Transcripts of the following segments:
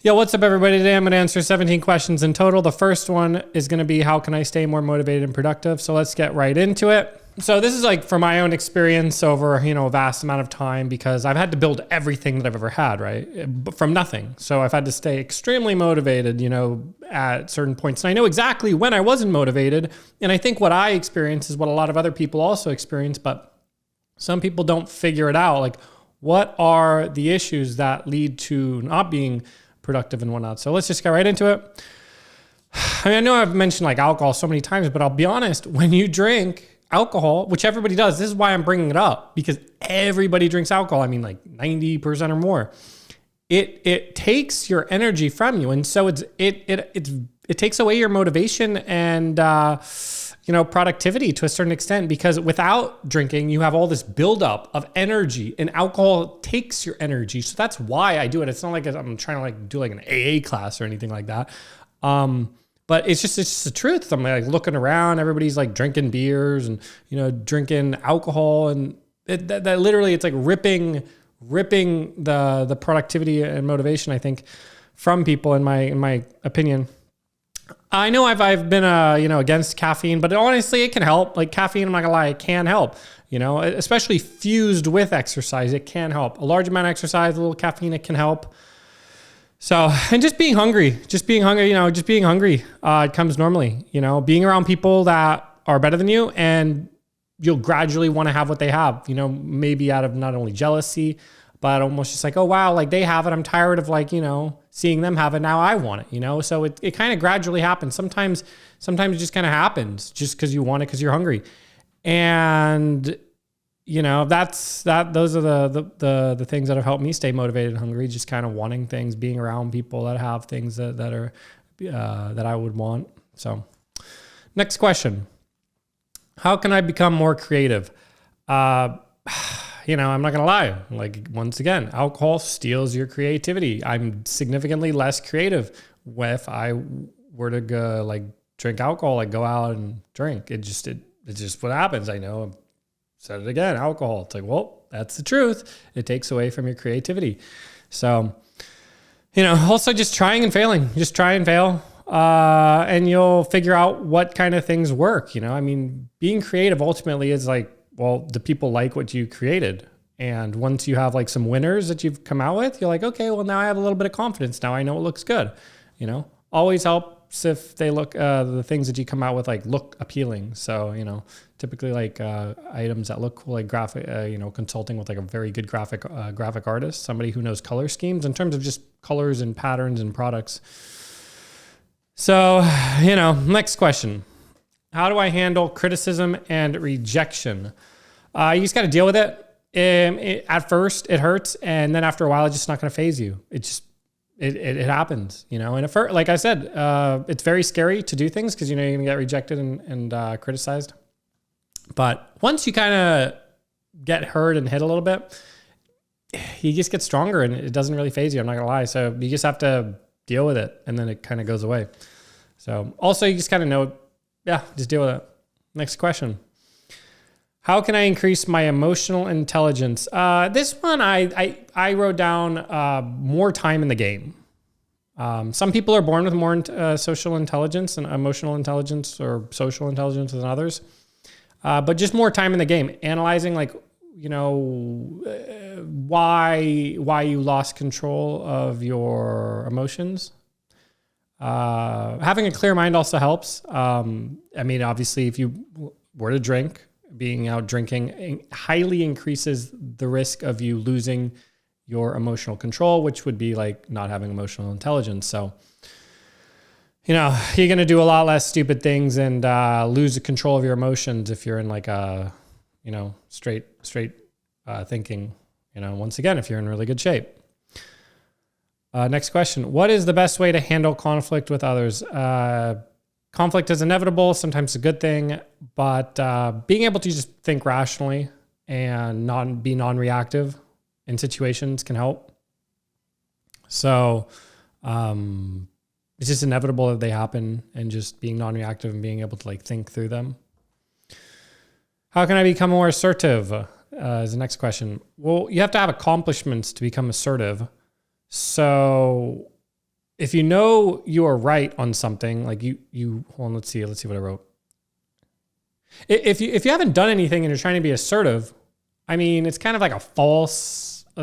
Yo, what's up, everybody? Today I'm going to answer 17 questions in total. The first one is going to be, how can I stay more motivated and productive? So let's get right into it. So this is like from my own experience over, a vast amount of time, because I've had to build everything that I've ever had, right? From nothing. So I've had to stay extremely motivated, at certain points. And I know exactly when I wasn't motivated. And I think what I experience is what a lot of other people also experience, but some people don't figure it out. Like, what are the issues that lead to not being productive and whatnot? So let's just get right into it. I know I've mentioned like alcohol so many times, but I'll be honest, when you drink alcohol, which everybody does, this is why I'm bringing it up, because everybody drinks alcohol. I mean, like 90% or more. It takes your energy from you. And so it takes away your motivation and, productivity to a certain extent, because without drinking, you have all this buildup of energy, and alcohol takes your energy. So that's why I do it. It's not like I'm trying to like do like an AA class or anything like that. But it's just the truth. I'm like looking around, everybody's like drinking beers and, drinking alcohol, and that literally, it's like ripping the productivity and motivation, I think, from people, in my opinion. I know I've been, against caffeine, but honestly, it can help. Like caffeine, I'm not gonna lie, it can help, especially fused with exercise, it can help. A large amount of exercise, a little caffeine, it can help. So, and just being hungry, it comes normally, being around people that are better than you, and you'll gradually want to have what they have, maybe out of not only jealousy, but almost just like, oh, wow, like they have it. I'm tired of like, seeing them have it. Now I want it, so it kind of gradually happens. Sometimes it just kind of happens just because you want it, because you're hungry. And, those are the things that have helped me stay motivated and hungry, just kind of wanting things, being around people that have things that are, that I would want. So next question, how can I become more creative? I'm not going to lie. Like, once again, alcohol steals your creativity. I'm significantly less creative if I were to go like drink alcohol, like go out and drink. It's just what happens. I know. I've said it again, alcohol. It's like, well, that's the truth. It takes away from your creativity. So, also just trying and failing, just try and fail. And you'll figure out what kind of things work. Being creative ultimately is like, well, the people like what you created. And once you have like some winners that you've come out with, you're like, okay, well, now I have a little bit of confidence. Now I know it looks good. Always helps if they look, the things that you come out with, like look appealing. So, typically like items that look cool, like graphic, consulting with like a very good graphic artist, somebody who knows color schemes in terms of just colors and patterns and products. So, next question. How do I handle criticism and rejection? You just got to deal with it. At first, it hurts, and then after a while, it's just not going to phase you. It happens, And at first, like I said, it's very scary to do things because you're going to get rejected and criticized. But once you kind of get hurt and hit a little bit, you just get stronger, and it doesn't really phase you. I'm not going to lie. So you just have to deal with it, and then it kind of goes away. So also, you just kind of know. Yeah, just deal with it. Next question. How can I increase my emotional intelligence? This one, I wrote down more time in the game. Some people are born with more social intelligence and emotional intelligence or social intelligence than others. But just more time in the game. Analyzing like, why you lost control of your emotions. Having a clear mind also helps. Obviously, if you were to drink, being out drinking highly increases the risk of you losing your emotional control, which would be like not having emotional intelligence. So, you're going to do a lot less stupid things and lose the control of your emotions if you're in like a, straight thinking, once again, if you're in really good shape. Next question. What is the best way to handle conflict with others? Conflict is inevitable. Sometimes it's a good thing, but being able to just think rationally and be non-reactive in situations can help. So it's just inevitable that they happen, and just being non-reactive and being able to like think through them. How can I become more assertive? Is the next question. Well, you have to have accomplishments to become assertive. So if you know you are right on something, like hold on, let's see what I wrote. If you haven't done anything and you're trying to be assertive, I mean, it's kind of like a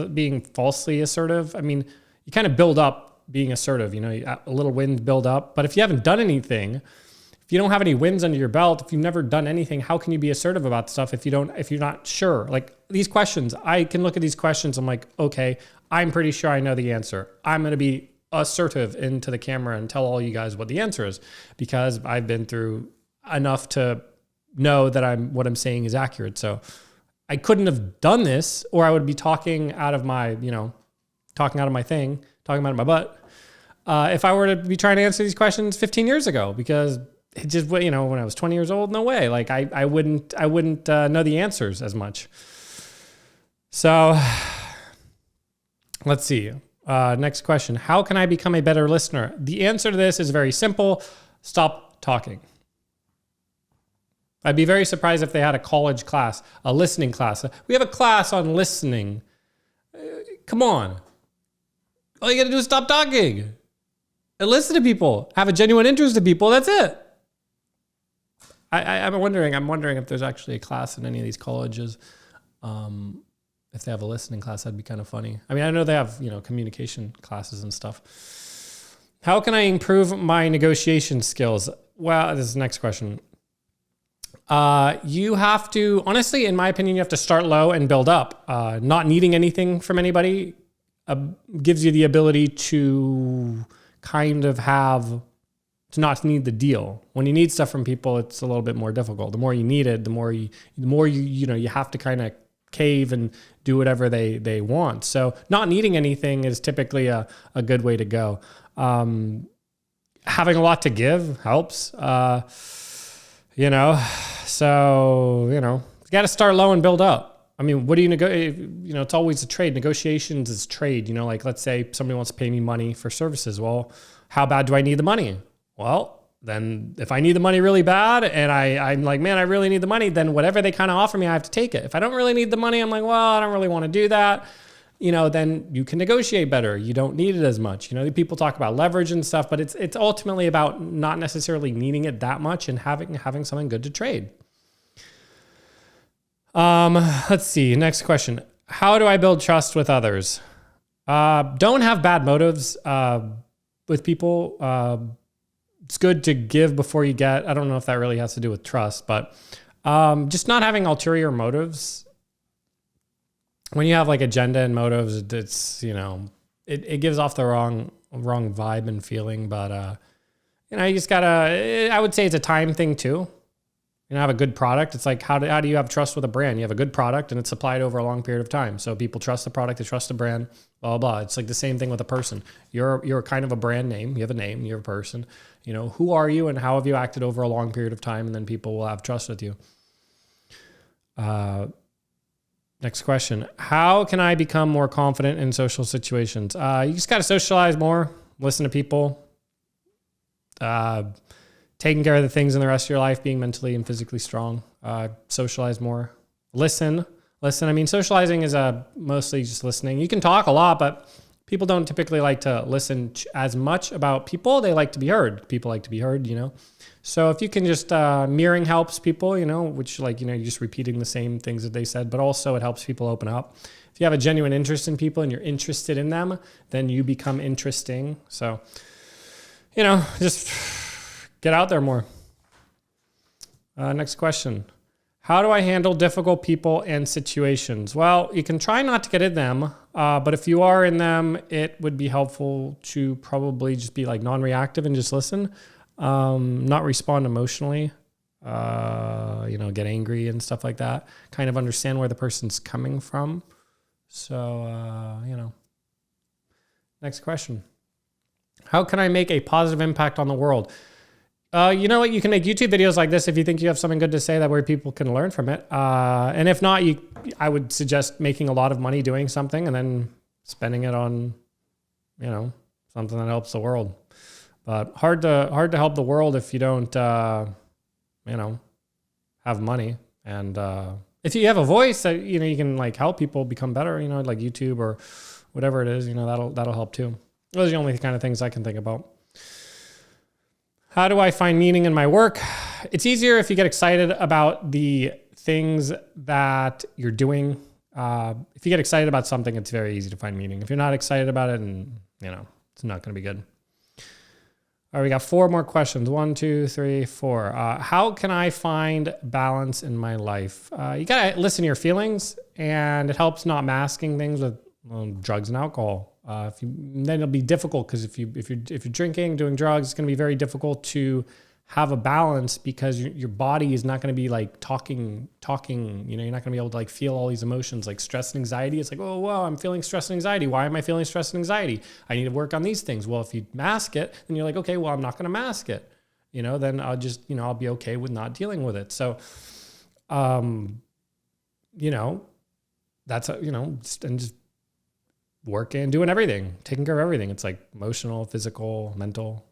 being falsely assertive. I mean, you kind of build up being assertive, a little wins build up. But if you haven't done anything, if you don't have any wins under your belt, if you've never done anything, how can you be assertive about stuff if you're not sure? Like these questions, I can look at these questions. I'm like, okay, I'm pretty sure I know the answer. I'm going to be assertive into the camera and tell all you guys what the answer is because I've been through enough to know that what I'm saying is accurate. So I couldn't have done this, or I would be talking out of my butt. If I were to be trying to answer these questions 15 years ago, because it just, when I was 20 years old, no way. Like I wouldn't know the answers as much. So let's see. Next question. How can I become a better listener? The answer to this is very simple. Stop talking. I'd be very surprised if they had a college class, a listening class. We have a class on listening. Come on. All you got to do is stop talking and listen to people. Have a genuine interest in people. That's it. I'm wondering if there's actually a class in any of these colleges. If they have a listening class, that'd be kind of funny. I mean, I know they have, communication classes and stuff. How can I improve my negotiation skills? Well, this is the next question. You have to, honestly, in my opinion, you have to start low and build up. Not needing anything from anybody gives you the ability to kind of to not need the deal. When you need stuff from people, it's a little bit more difficult. The more you need it, the more you have to kind of cave and do whatever they want. So not needing anything is typically a good way to go. Having a lot to give helps. So, you got to start low and build up. I mean, what do it's always a trade. Negotiations is trade. Like let's say somebody wants to pay me money for services. Well, how bad do I need the money? Well, then if I need the money really bad and I'm like, man, I really need the money, then whatever they kind of offer me, I have to take it. If I don't really need the money, I'm like, well, I don't really want to do that. Then you can negotiate better. You don't need it as much. People talk about leverage and stuff, but it's ultimately about not necessarily needing it that much and having something good to trade. Let's see. Next question. How do I build trust with others? Don't have bad motives with people. It's good to give before you get. I don't know if that really has to do with trust, but just not having ulterior motives. When you have like agenda and motives, it's, it gives off the wrong vibe and feeling, but, you just gotta, I would say it's a time thing too. Have a good product. It's like, how do you have trust with a brand? You have a good product and it's supplied over a long period of time. So people trust the product, they trust the brand, blah, blah, blah. It's like the same thing with a person. You're kind of a brand name. You have a name, you're a person, who are you and how have you acted over a long period of time? And then people will have trust with you. Next question. How can I become more confident in social situations? You just got to socialize more, listen to people, taking care of the things in the rest of your life, being mentally and physically strong, socialize more, listen. I mean, socializing is mostly just listening. You can talk a lot, but people don't typically like to listen as much about people. They like to be heard. People like to be heard, So if you can just, mirroring helps people, which you're just repeating the same things that they said, but also it helps people open up. If you have a genuine interest in people and you're interested in them, then you become interesting. So, just get out there more. Next question. How do I handle difficult people and situations? Well, you can try not to get in them, but if you are in them, it would be helpful to probably just be like non-reactive and just listen. Not respond emotionally, get angry and stuff like that. Kind of understand where the person's coming from. So, next question. How can I make a positive impact on the world? You know what? You can make YouTube videos like this if you think you have something good to say that where people can learn from it. And if not, I would suggest making a lot of money doing something and then spending it on, something that helps the world. But hard to help the world if you don't, have money. And if you have a voice that you can like help people become better, like YouTube or whatever it is, that'll help too. Those are the only kind of things I can think about. How do I find meaning in my work? It's easier if you get excited about the things that you're doing. If you get excited about something, it's very easy to find meaning. If you're not excited about it, and it's not going to be good. All right, we got 4 more questions. 1, 2, 3, 4. How can I find balance in my life? You got to listen to your feelings, and it helps not masking things with drugs and alcohol. Then it'll be difficult because if you're drinking, doing drugs, it's going to be very difficult to have a balance because your body is not going to be like talking. You're not going to be able to like feel all these emotions like stress and anxiety. It's like, oh, wow, I'm feeling stress and anxiety. Why am I feeling stress and anxiety? I need to work on these things. Well, if you mask it, then you're like, okay, well, I'm not going to mask it. Then I'll just, I'll be okay with not dealing with it. So, that's, and just working, doing everything, taking care of everything. It's like emotional, physical, mental,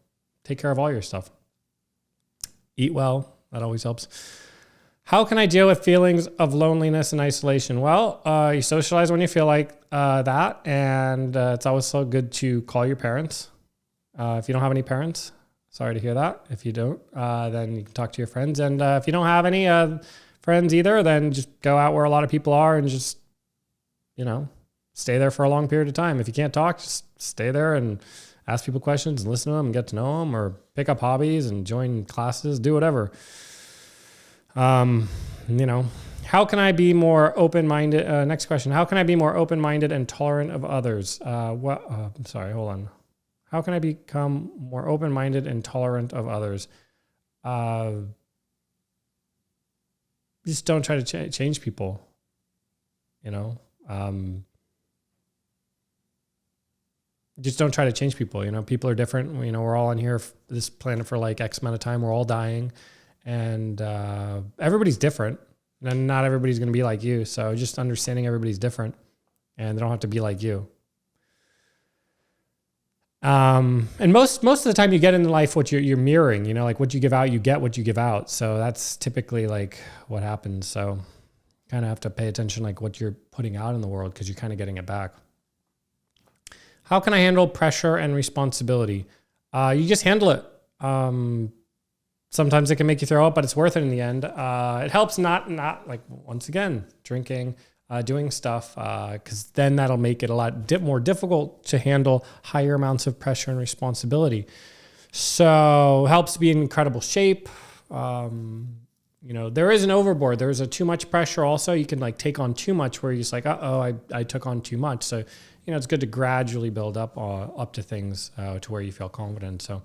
take care of all your stuff. Eat well. That always helps. How can I deal with feelings of loneliness and isolation? Well, you socialize when you feel like that. And it's always so good to call your parents. If you don't have any parents, sorry to hear that. If you don't, then you can talk to your friends. And if you don't have any friends either, then just go out where a lot of people are and just, stay there for a long period of time. If you can't talk, just stay there and ask people questions and listen to them and get to know them, or pick up hobbies and join classes, do whatever. How can I be more open-minded? Next question. How can I be more open-minded and tolerant of others? Sorry, hold on. How can I become more open-minded and tolerant of others? Just don't try to change people, just don't try to change people. People are different. We're all on here, this planet for like X amount of time. We're all dying, and everybody's different, and not everybody's going to be like you. So just understanding everybody's different, and they don't have to be like you. And most of the time you get in life what you're mirroring. Like what you give out, you get what you give out. So that's typically like what happens. So kind of have to pay attention like what you're putting out in the world, because you're kind of getting it back. How can I handle pressure and responsibility? You just handle it. Sometimes it can make you throw up, but it's worth it in the end. It helps not like, once again, drinking, doing stuff, because then that'll make it a lot more difficult to handle higher amounts of pressure and responsibility. So helps be in incredible shape. There is an overboard. There's a too much pressure also. You can like take on too much where you're just like, I took on too much. So, it's good to gradually build up to things to where you feel confident. So,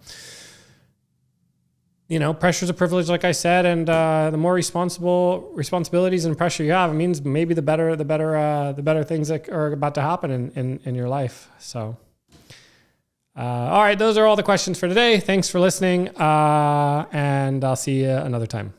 pressure is a privilege, like I said, and the more responsibilities and pressure you have, it means maybe the better things that are about to happen in your life. So, all right, those are all the questions for today. Thanks for listening, and I'll see you another time.